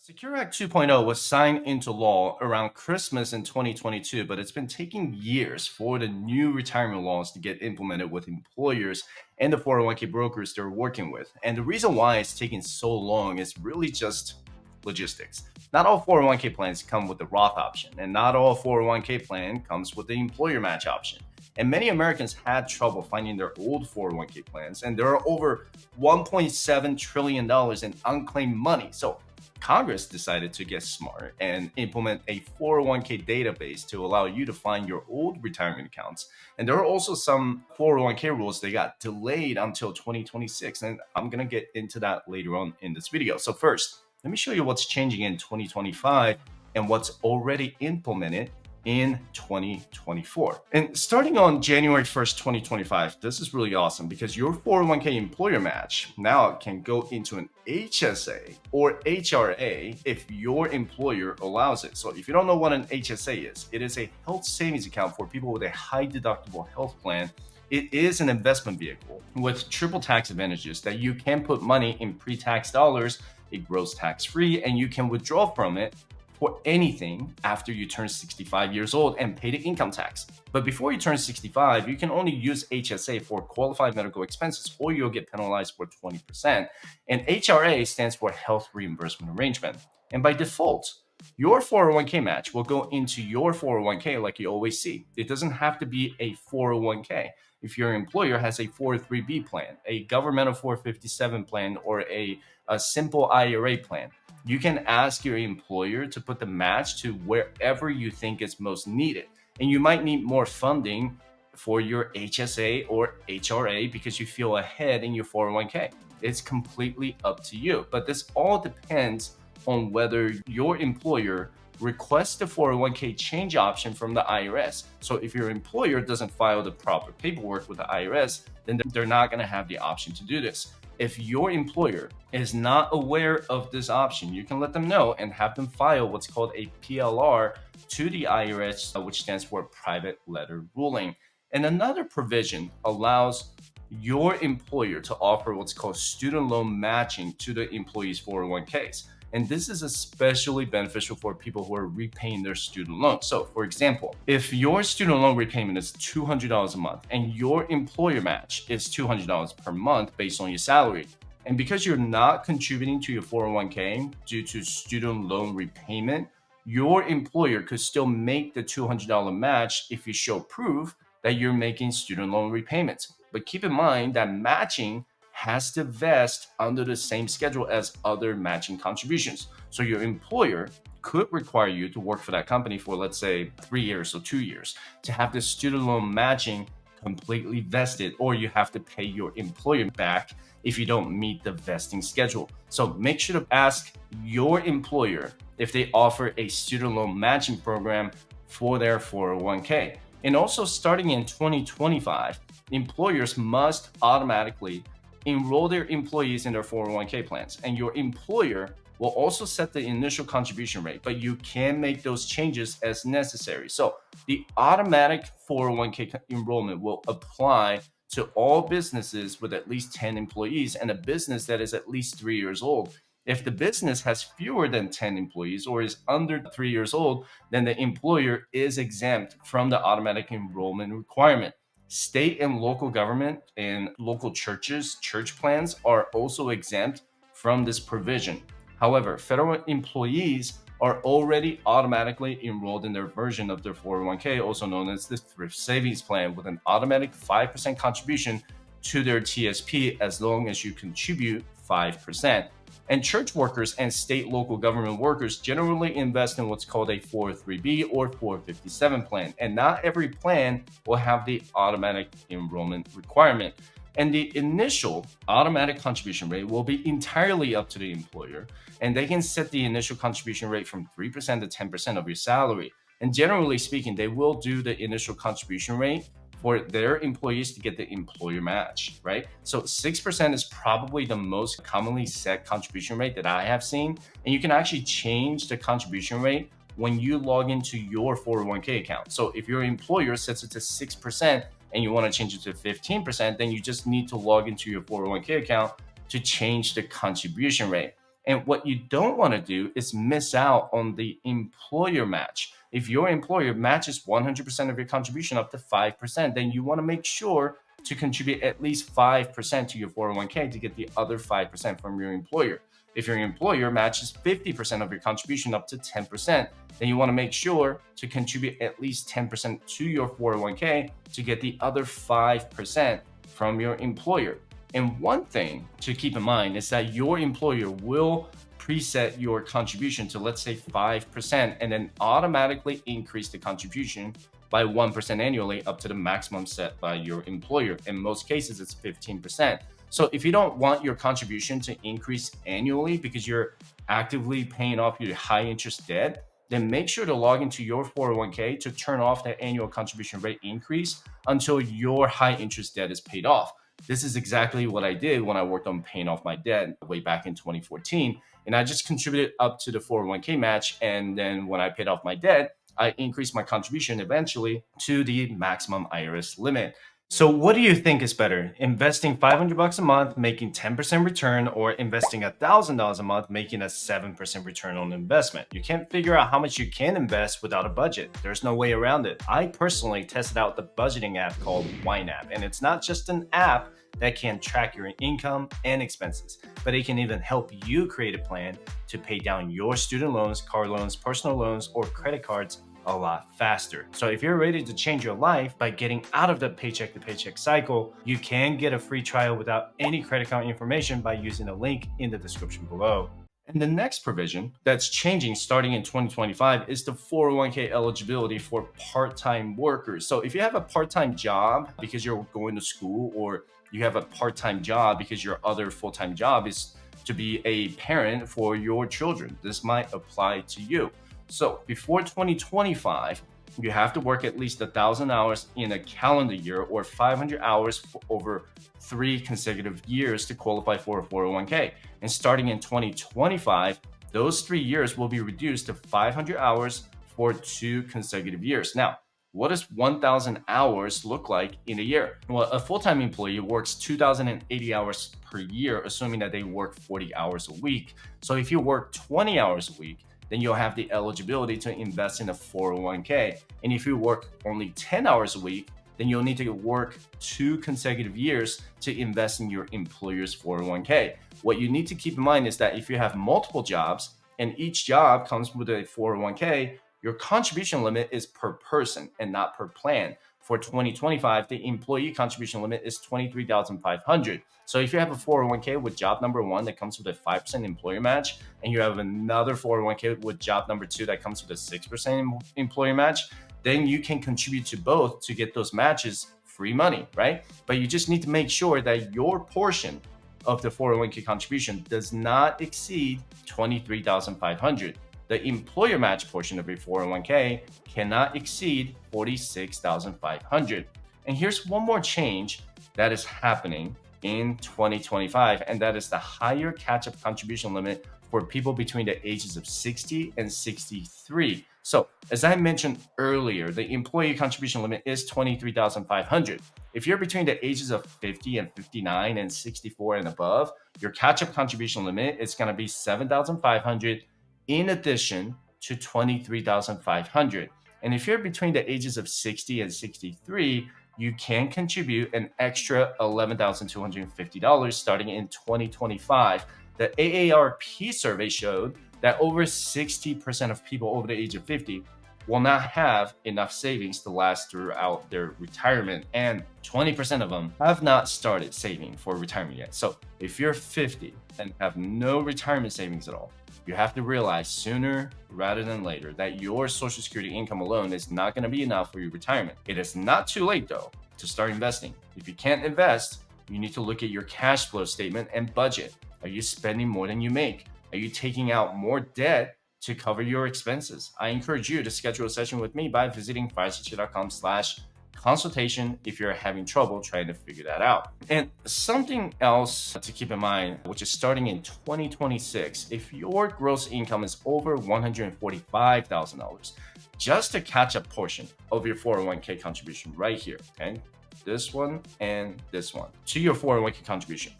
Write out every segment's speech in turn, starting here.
Secure Act 2.0 was signed into law around Christmas in 2022, but it's been taking years for the new retirement laws to get implemented with employers and the 401k brokers they're working with. And the reason why it's taking so long is really just logistics. Not all 401k plans come with the Roth option, and not all 401k plan comes with the employer match option. And many Americans had trouble finding their old 401k plans, and there are over $1.7 trillion in unclaimed money. So Congress decided to get smart and implement a 401k database to allow you to find your old retirement accounts. And there are also some 401k rules that got delayed until 2026. And I'm going to get into that later on in this video. So first, let me show you what's changing in 2025 and what's already implemented in 2024. And starting on January 1st, 2025, this is really awesome because your 401k employer match now can go into an HSA or HRA if your employer allows it. So if you don't know what an HSA is, it is a health savings account for people with a high deductible health plan. It is an investment vehicle with triple tax advantages that you can put money in pre-tax dollars, it grows tax-free, and you can withdraw from it for anything after you turn 65 years old and pay the income tax. But before you turn 65, you can only use HSA for qualified medical expenses or you'll get penalized for 20%. And HRA stands for Health Reimbursement Arrangement. And by default, your 401k match will go into your 401k like you always see. It doesn't have to be a 401k. If your employer has a 403b plan, a governmental 457 plan, or a simple IRA plan, you can ask your employer to put the match to wherever you think is most needed. And you might need more funding for your HSA or HRA because you feel ahead in your 401k. It's completely up to you. But this all depends on whether your employer requests the 401k change option from the IRS. So if your employer doesn't file the proper paperwork with the IRS, then they're not going to have the option to do this. If your employer is not aware of this option, you can let them know and have them file what's called a PLR to the IRS, which stands for private letter ruling. And another provision allows your employer to offer what's called student loan matching to the employee's 401ks. And this is especially beneficial for people who are repaying their student loans. So for example, if your student loan repayment is $200 a month and your employer match is $200 per month based on your salary, and because you're not contributing to your 401k due to student loan repayment, your employer could still make the $200 match if you show proof that you're making student loan repayments. But keep in mind that matching has to vest under the same schedule as other matching contributions. So your employer could require you to work for that company for, let's say, 3 years or 2 years to have the student loan matching completely vested, or you have to pay your employer back if you don't meet the vesting schedule. So make sure to ask your employer if they offer a student loan matching program for their 401k. And also starting in 2025, employers must automatically enroll their employees in their 401k plans, and your employer will also set the initial contribution rate, but you can make those changes as necessary. So the automatic 401k enrollment will apply to all businesses with at least 10 employees and a business that is at least 3 years old. If the business has fewer than 10 employees or is under 3 years old, then the employer is exempt from the automatic enrollment requirement. State and local government and local churches, church plans are also exempt from this provision. However, federal employees are already automatically enrolled in their version of their 401k, also known as the thrift savings plan, with an automatic 5% contribution to their TSP as long as you contribute 5%. And church workers and state local government workers generally invest in what's called a 403b or 457 plan. And not every plan will have the automatic enrollment requirement. And the initial automatic contribution rate will be entirely up to the employer. And they can set the initial contribution rate from 3% to 10% of your salary. And generally speaking, they will do the initial contribution rate for their employees to get the employer match, right? So 6% is probably the most commonly set contribution rate that I have seen. And you can actually change the contribution rate when you log into your 401k account. So if your employer sets it to 6% and you want to change it to 15%, then you just need to log into your 401k account to change the contribution rate. And what you don't want to do is miss out on the employer match. If your employer matches 100% of your contribution up to 5%, then you want to make sure to contribute at least 5% to your 401k to get the other 5% from your employer. If your employer matches 50% of your contribution up to 10%, then you want to make sure to contribute at least 10% to your 401k to get the other 5% from your employer. And one thing to keep in mind is that your employer will preset your contribution to, let's say, 5%, and then automatically increase the contribution by 1% annually up to the maximum set by your employer. In most cases, it's 15%. So if you don't want your contribution to increase annually because you're actively paying off your high interest debt, then make sure to log into your 401k to turn off that annual contribution rate increase until your high interest debt is paid off. This is exactly what I did when I worked on paying off my debt way back in 2014. And I just contributed up to the 401k match. And then when I paid off my debt, I increased my contribution eventually to the maximum IRS limit. So what do you think is better? Investing $500 a month, making 10% return, or investing $1,000 a month, making a 7% return on investment? You can't figure out how much you can invest without a budget. There's no way around it. I personally tested out the budgeting app called YNAB, and it's not just an app that can track your income and expenses, but it can even help you create a plan to pay down your student loans, car loans, personal loans, or credit cards a lot faster. So if you're ready to change your life by getting out of the paycheck to paycheck cycle, you can get a free trial without any credit card information by using a link in the description below. And the next provision that's changing starting in 2025 is the 401k eligibility for part-time workers. So if you have a part-time job because you're going to school, or you have a part-time job because your other full-time job is to be a parent for your children, this might apply to you. So before 2025, you have to work at least 1,000 hours in a calendar year or 500 hours over 3 consecutive years to qualify for a 401k. And starting in 2025, those 3 years will be reduced to 500 hours for 2 consecutive years. Now, what does 1,000 hours look like in a year? Well, a full-time employee works 2,080 hours per year, assuming that they work 40 hours a week. So if you work 20 hours a week, then you'll have the eligibility to invest in a 401k. And if you work only 10 hours a week, then you'll need to work 2 consecutive years to invest in your employer's 401k. What you need to keep in mind is that if you have multiple jobs and each job comes with a 401k, your contribution limit is per person and not per plan. For 2025, the employee contribution limit is $23,500. So if you have a 401k with job number 1 that comes with a 5% employer match, and you have another 401k with job number 2 that comes with a 6% employer match, then you can contribute to both to get those matches free money, right? But you just need to make sure that your portion of the 401k contribution does not exceed $23,500. The employer match portion of your 401k cannot exceed $46,500. And here's one more change that is happening in 2025, and that is the higher catch-up contribution limit for people between the ages of 60 and 63. So as I mentioned earlier, the employee contribution limit is $23,500. If you're between the ages of 50 and 59 and 64 and above, your catch-up contribution limit is going to be $7,500 in addition to $23,500. And if you're between the ages of 60 and 63, you can contribute an extra $11,250 starting in 2025. The AARP survey showed that over 60% of people over the age of 50 will not have enough savings to last throughout their retirement, and 20% of them have not started saving for retirement yet. So if you're 50 and have no retirement savings at all, you have to realize sooner rather than later that your Social Security income alone is not going to be enough for your retirement. It is not too late, though, to start investing. If you can't invest, you need to look at your cash flow statement and budget. Are you spending more than you make? Are you taking out more debt to cover your expenses? I encourage you to schedule a session with me by visiting fireteacher.com/consultation if you're having trouble trying to figure that out. And something else to keep in mind, which is starting in 2026, if your gross income is over $145,000, just a catch-up portion of your 401k contribution right here, okay? This one and this one to your 401k contribution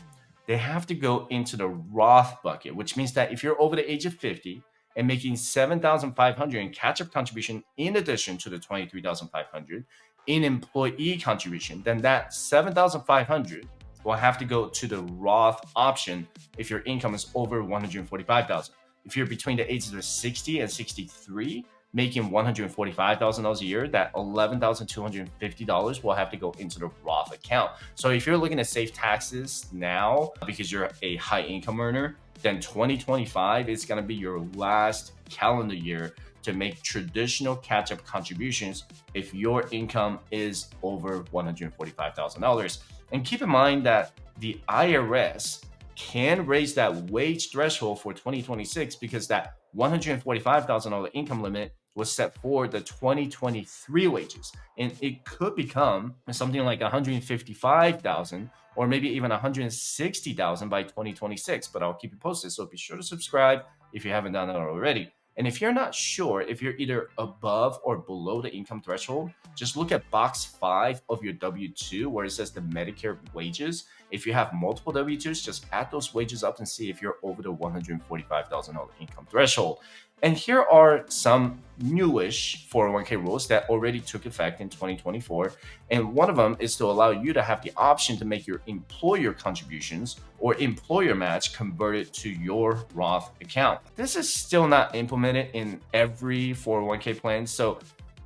they have to go into the Roth bucket, which means that if you're over the age of 50 and making 7,500 in catch-up contribution in addition to the 23,500 in employee contribution, then that 7,500 will have to go to the Roth option if your income is over 145,000. If you're between the ages of 60 and 63, making $145,000 a year, that $11,250 will have to go into the Roth account. So if you're looking to save taxes now because you're a high income earner, then 2025 is going to be your last calendar year to make traditional catch-up contributions if your income is over $145,000. And keep in mind that the IRS can raise that wage threshold for 2026 because that $145,000 income limit was set for the 2023 wages, and it could become something like 155,000 or maybe even 160,000 by 2026. But I'll keep you posted, so be sure to subscribe if you haven't done that already. And if you're not sure if you're either above or below the income threshold, just look at box 5 of your W-2 where it says the Medicare wages. If you have multiple W-2s, just add those wages up and see if you're over the $145,000 income threshold. And here are some newish 401k rules that already took effect in 2024. And one of them is to allow you to have the option to make your employer contributions or employer match converted to your Roth account. This is still not implemented in every 401k plan. So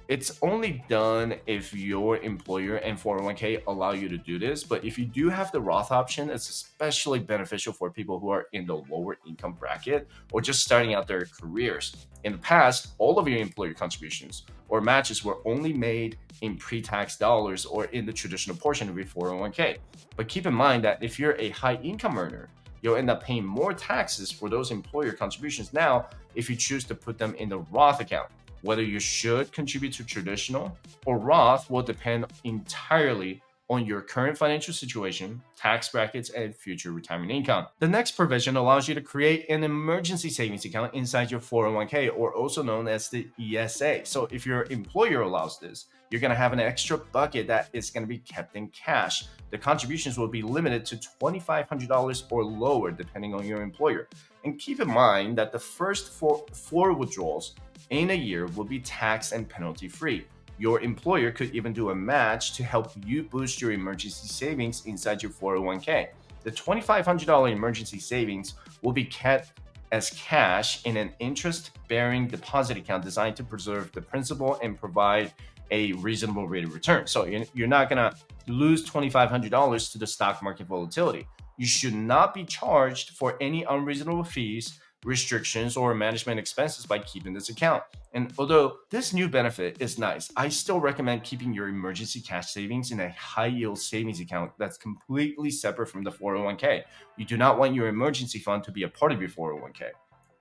it's only done if your employer and 401k allow you to do this. But if you do have the Roth option, it's especially beneficial for people who are in the lower income bracket or just starting out their careers. In the past, all of your employer contributions or matches were only made in pre-tax dollars or in the traditional portion of your 401k. But keep in mind that if you're a high income earner, you'll end up paying more taxes for those employer contributions now if you choose to put them in the Roth account. Whether you should contribute to traditional or Roth will depend entirely on your current financial situation, tax brackets, and future retirement income. The next provision allows you to create an emergency savings account inside your 401k, or also known as the ESA. So if your employer allows this, you're going to have an extra bucket that is going to be kept in cash. The contributions will be limited to $2,500 or lower, depending on your employer. And keep in mind that the first four withdrawals in a year will be tax and penalty free. Your employer could even do a match to help you boost your emergency savings inside your 401k. The $2,500 emergency savings will be kept as cash in an interest-bearing deposit account designed to preserve the principal and provide a reasonable rate of return. So you're not going to lose $2,500 to the stock market volatility. You should not be charged for any unreasonable fees, restrictions, or management expenses by keeping this account. And although this new benefit is nice, I still recommend keeping your emergency cash savings in a high yield savings account that's completely separate from the 401k. You do not want your emergency fund to be a part of your 401k.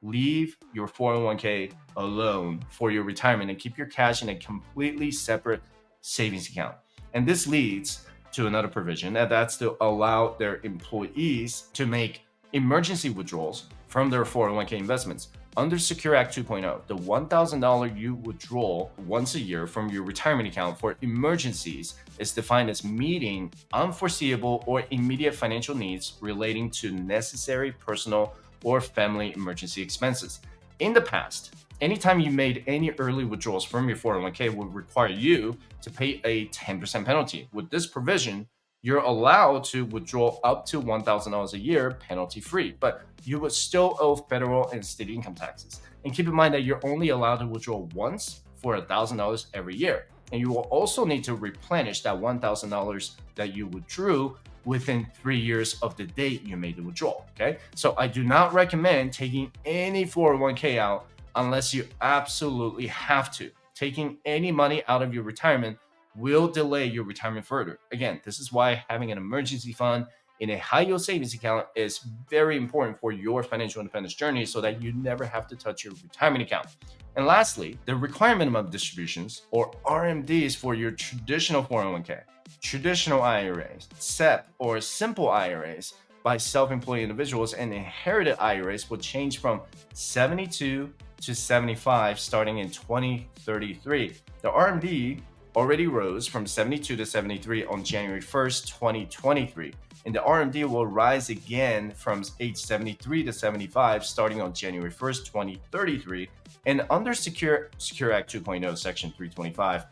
Leave your 401k alone for your retirement and keep your cash in a completely separate savings account. And this leads to another provision, and that's to allow their employees to make emergency withdrawals from their 401k investments. Under Secure Act 2.0, the $1,000 you withdraw once a year from your retirement account for emergencies is defined as meeting unforeseeable or immediate financial needs relating to necessary personal or family emergency expenses. In the past, anytime you made any early withdrawals from your 401k would require you to pay a 10% penalty. With this provision, you're allowed to withdraw up to $1,000 a year penalty-free, but you would still owe federal and state income taxes. And keep in mind that you're only allowed to withdraw once for $1,000 every year. And you will also need to replenish that $1,000 that you withdrew within 3 years of the date you made the withdrawal, okay? So I do not recommend taking any 401k out unless you absolutely have to. Taking any money out of your retirement will delay your retirement further. Again, this is why having an emergency fund in a high yield savings account is very important for your financial independence journey so that you never have to touch your retirement account. And lastly, the required minimum distributions, or RMDs, for your traditional 401k, traditional IRAs, SEP or simple IRAs by self-employed individuals, and inherited IRAs will change from 72 to 75 starting in 2033. The RMD already rose from 72 to 73 on January 1st, 2023. and the RMD will rise again from age 73 to 75 starting on January 1st, 2033. And under Secure Act 2.0, Section 325,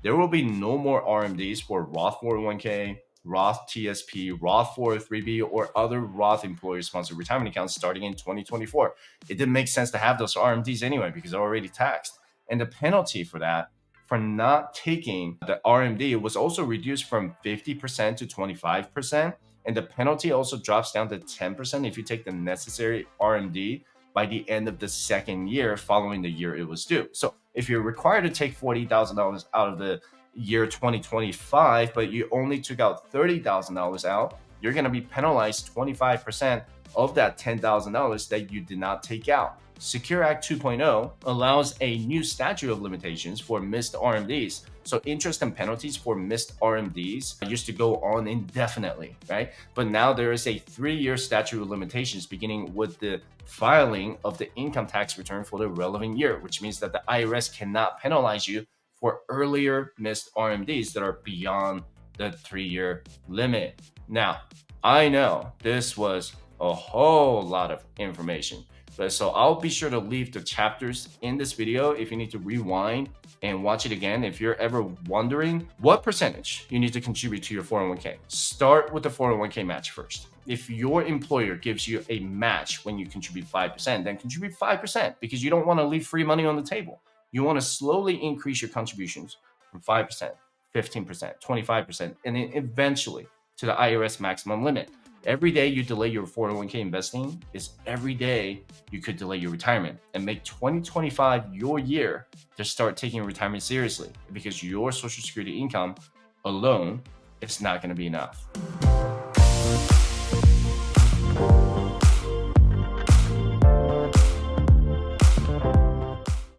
there will be no more RMDs for Roth 401k, Roth TSP, Roth 403b, or other Roth employer-sponsored retirement accounts starting in 2024. It didn't make sense to have those RMDs anyway because they're already taxed. And the penalty for that, for not taking the RMD, was also reduced from 50% to 25%. And the penalty also drops down to 10% if you take the necessary RMD by the end of the second year following the year it was due. So if you're required to take $40,000 out of the year 2025, but you only took out $30,000 out, you're going to be penalized 25% of that $10,000 that you did not take out. Secure Act 2.0 allows a new statute of limitations for missed RMDs. So interest and penalties for missed RMDs used to go on indefinitely, right? But now there is a 3-year statute of limitations beginning with the filing of the income tax return for the relevant year, which means that the IRS cannot penalize you for earlier missed RMDs that are beyond the 3-year limit. Now, I know this was a whole lot of information, but so I'll be sure to leave the chapters in this video if you need to rewind and watch it again. If you're ever wondering what percentage you need to contribute to your 401k, start with the 401k match first. If your employer gives you a match when you contribute 5%, then contribute 5% because you don't want to leave free money on the table. You want to slowly increase your contributions from 5%, 15%, 25%, and then eventually to the IRS maximum limit. Every day you delay your 401k investing is every day you could delay your retirement, and make 2025 your year to start taking retirement seriously, because your Social Security income alone is not going to be enough.